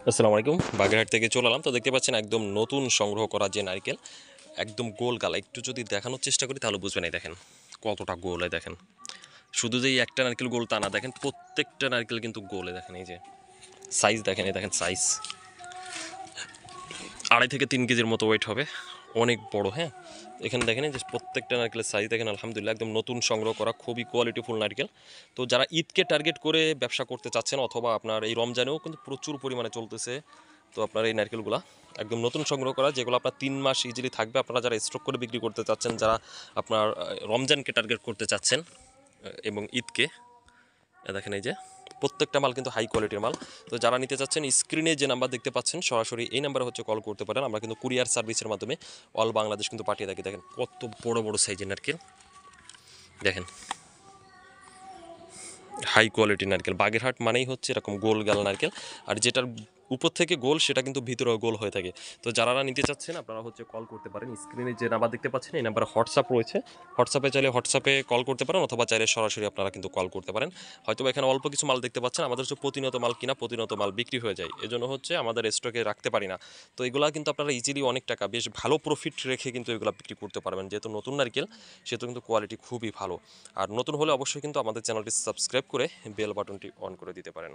আসসালামু আলাইকুম। বাগেরহাট থেকে চলে এলাম। তো দেখতে পাচ্ছেন একদম নতুন সংগ্রহ করা যে নারকেল, একদম গোল গালা। একটু যদি দেখানোর চেষ্টা করি তাহলে বুঝবেন। এই দেখেন কতটা গোল। এই দেখেন, শুধু যে এই একটা নারকেল গোল তা না, দেখেন প্রত্যেকটা নারকেল কিন্তু গোলে। দেখেন এই যে সাইজ দেখেন, এই দেখেন সাইজ 2.5 থেকে 3 কেজির মতো ওয়েট হবে, অনেক বড়। হ্যাঁ, এখানে দেখেন এই যে প্রত্যেকটা নারকেলের সাইজ দেখেন, আলহামদুলিল্লাহ একদম নতুন সংগ্রহ করা খুবই কোয়ালিটিফুল নারকেল। তো যারা ঈদকে টার্গেট করে ব্যবসা করতে চাচ্ছেন, অথবা আপনার এই রমজানেও কিন্তু প্রচুর পরিমাণে চলতেছে, তো আপনার এই নারকেলগুলো একদম নতুন সংগ্রহ করা, যেগুলো আপনার 3 মাস ইজিলি থাকবে। আপনারা যারা স্টক করে বিক্রি করতে চাচ্ছেন, যারা আপনার রমজানকে টার্গেট করতে চাচ্ছেন এবং ঈদকে, দেখেন এই যে প্রত্যেকটা মাল কিন্তু হাই কোয়ালিটির মাল। তো যারা নিতে চাচ্ছেন, স্ক্রিনে যে নাম্বার দেখতে পাচ্ছেন সরাসরি এই নাম্বারে হচ্ছে কল করতে পারেন। আমরা কিন্তু কুরিয়ার সার্ভিসের মাধ্যমে অল বাংলাদেশ কিন্তু পাঠিয়ে থাকি। দেখেন কত বড় বড় সাইজের নারকেল, দেখেন হাই কোয়ালিটির নারকেল। বাগেরহাট মানেই হচ্ছে এরকম গোল গাল নারকেল, আর যেটার উপর থেকে গোল সেটা কিন্তু ভিতরেও গোল হয়ে থাকে। তো যারা নিতে চাচ্ছেন আপনারা হচ্ছে কল করতে পারেন। স্ক্রিনে যে নাম্বার দেখতে পাচ্ছেন এই নাম্বারে হোয়াটসঅ্যাপ রয়েছে, হোয়াটসঅ্যাপে চাইলে হোয়াটসঅ্যাপে কল করতে পারেন, অথবা চাইলে সরাসরি আপনারা কিন্তু কল করতে পারেন। হয়তো এখানে অল্প কিছু মাল দেখতে পাচ্ছেন, আমাদের হচ্ছে প্রতিনিয়ত মাল কিনা, প্রতিনিয়ত মাল বিক্রি হয়ে যায়, এজন্য হচ্ছে আমাদের স্টকে রাখতে পারি না। তো এগুলা কিন্তু আপনারা ইজিলি অনেক টাকা, বেশ ভালো প্রফিট রেখে কিন্তু এগুলো বিক্রি করতে পারবেন। যেহেতু নতুন নারকেল, সেহেতু কিন্তু কোয়ালিটি খুবই ভালো। আর নতুন হলে অবশ্যই কিন্তু আমাদের চ্যানেলটি সাবস্ক্রাইব করে বেল বাটনটি অন করে দিতে পারেন।